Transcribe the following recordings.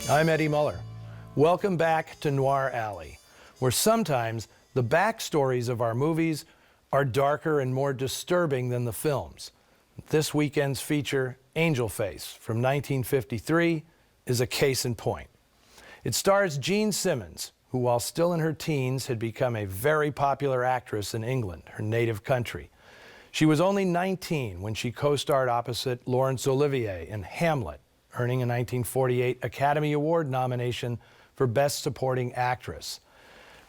I'm Eddie Muller. Welcome back to Noir Alley, where sometimes the backstories of our movies are darker and more disturbing than the films. This weekend's feature, Angel Face, from 1953, is a case in point. It stars Jean Simmons, who while still in her teens had become a very popular actress in England, her native country. She was only 19 when she co-starred opposite Laurence Olivier in Hamlet, earning a 1948 Academy Award nomination for Best Supporting Actress.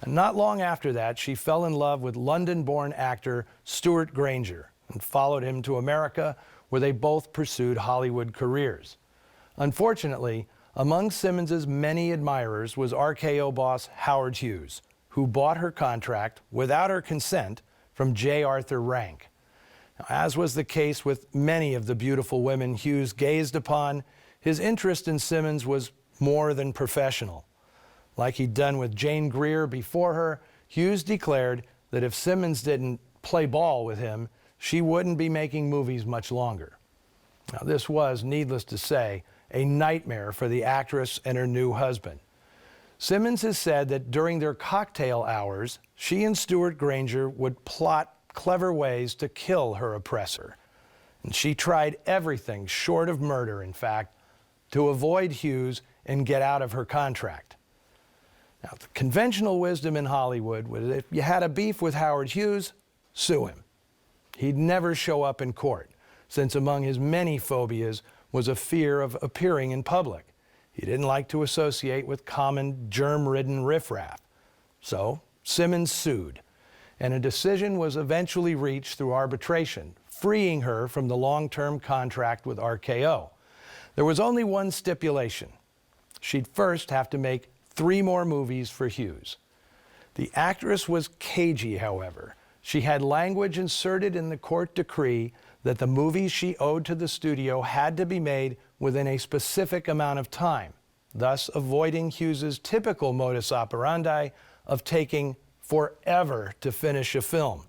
And not long after that, she fell in love with London-born actor Stuart Granger and followed him to America, where they both pursued Hollywood careers. Unfortunately, among Simmons's many admirers was RKO boss Howard Hughes, who bought her contract without her consent from J. Arthur Rank. Now, as was the case with many of the beautiful women Hughes gazed upon, his interest in Simmons was more than professional. Like he'd done with Jane Greer before her, Hughes declared that if Simmons didn't play ball with him, she wouldn't be making movies much longer. Now, this was, needless to say, a nightmare for the actress and her new husband. Simmons has said that during their cocktail hours, she and Stuart Granger would plot clever ways to kill her oppressor. And she tried everything short of murder, in fact, to avoid Hughes and get out of her contract. Now, the conventional wisdom in Hollywood was if you had a beef with Howard Hughes, sue him. He'd never show up in court, since among his many phobias was a fear of appearing in public. He didn't like to associate with common germ-ridden riffraff. So Simmons sued, and a decision was eventually reached through arbitration, freeing her from the long-term contract with RKO. There was only one stipulation. She'd first have to make 3 more movies for Hughes. The actress was cagey, however. She had language inserted in the court decree that the movies she owed to the studio had to be made within a specific amount of time, thus avoiding Hughes's typical modus operandi of taking forever to finish a film,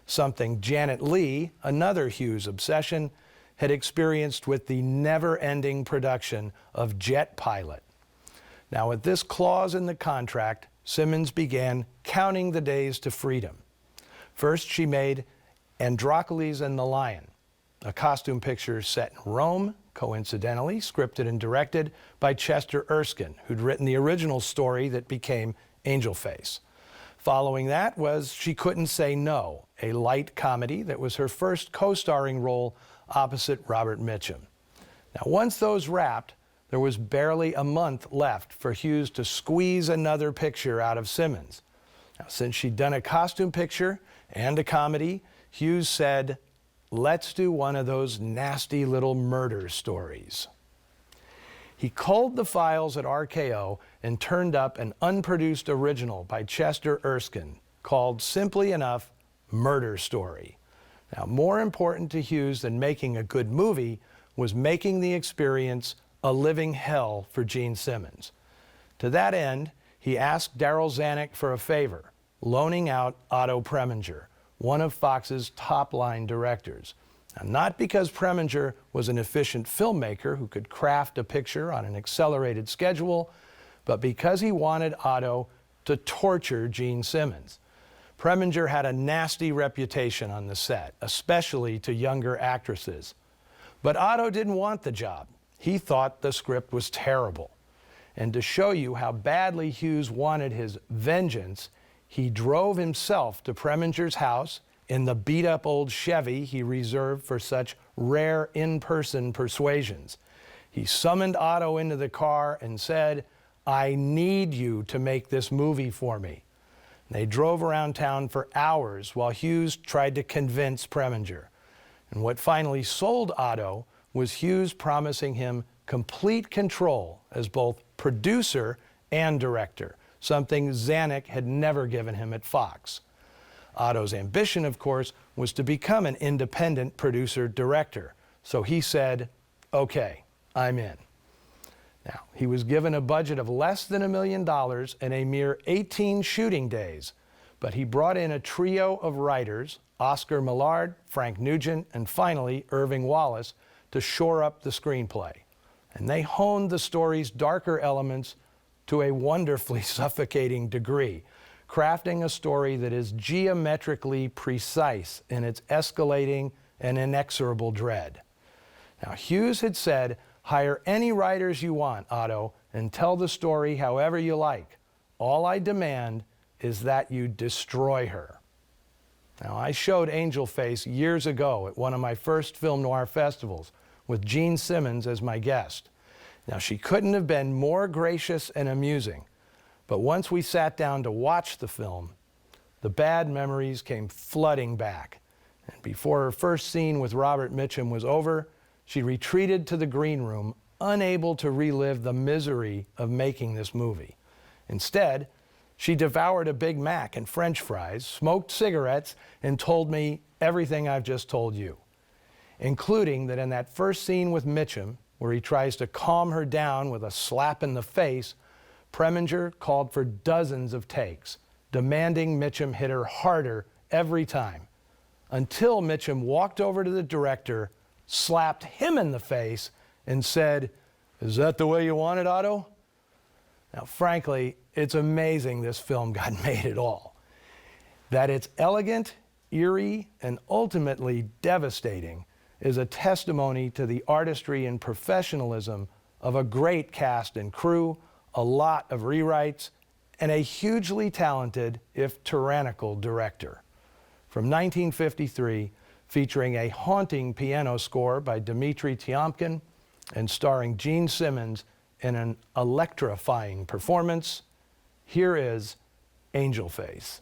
something Janet Leigh, another Hughes obsession, had experienced with the never-ending production of Jet Pilot. Now, with this clause in the contract, Simmons began counting the days to freedom. First, she made Androcles and the Lion, a costume picture set in Rome, coincidentally scripted and directed by Chester Erskine, who'd written the original story that became Angel Face. Following that was She Couldn't Say No, a light comedy that was her first co-starring role opposite Robert Mitchum. Now, once those wrapped, there was barely a month left for Hughes to squeeze another picture out of Simmons. Now, since she'd done a costume picture and a comedy, Hughes said, "Let's do one of those nasty little murder stories." He culled the files at RKO and turned up an unproduced original by Chester Erskine called, simply enough, Murder Story. Now, more important to Hughes than making a good movie was making the experience a living hell for Jean Simmons. To that end, he asked Darryl Zanuck for a favor, loaning out Otto Preminger, one of Fox's top-line directors. Now, not because Preminger was an efficient filmmaker who could craft a picture on an accelerated schedule, but because he wanted Otto to torture Jean Simmons. Preminger had a nasty reputation on the set, especially to younger actresses. But Otto didn't want the job. He thought the script was terrible. And to show you how badly Hughes wanted his vengeance, he drove himself to Preminger's house in the beat-up old Chevy he reserved for such rare in-person persuasions. He summoned Otto into the car and said, "I need you to make this movie for me." They drove around town for hours while Hughes tried to convince Preminger. And what finally sold Otto was Hughes promising him complete control as both producer and director, something Zanuck had never given him at Fox. Otto's ambition, of course, was to become an independent producer-director. So he said, "Okay, I'm in." Now, he was given a budget of less than $1 million and a mere 18 shooting days, but he brought in a trio of writers, Oscar Millard, Frank Nugent, and finally Irving Wallace, to shore up the screenplay. and they honed the story's darker elements to a wonderfully suffocating degree, crafting a story that is geometrically precise in its escalating and inexorable dread. Now, Hughes had said, "Hire any writers you want, Otto, and tell the story however you like. All I demand is that you destroy her." Now, I showed Angel Face years ago at one of my first film noir festivals with Gene Simmons as my guest. Now, she couldn't have been more gracious and amusing, but once we sat down to watch the film, the bad memories came flooding back. And before her first scene with Robert Mitchum was over, she retreated to the green room, unable to relive the misery of making this movie. Instead, she devoured a Big Mac and French fries, smoked cigarettes, and told me everything I've just told you, including that in that first scene with Mitchum, where he tries to calm her down with a slap in the face, Preminger called for dozens of takes, demanding Mitchum hit her harder every time, until Mitchum walked over to the director, slapped him in the face, and said, "Is that the way you want it, Otto?" Now, frankly, it's amazing this film got made at all. That it's elegant, eerie, and ultimately devastating is a testimony to the artistry and professionalism of a great cast and crew, a lot of rewrites, and a hugely talented, if tyrannical, director. From 1953, featuring a haunting piano score by Dmitri Tiomkin and starring Gene Simmons in an electrifying performance, here is Angel Face.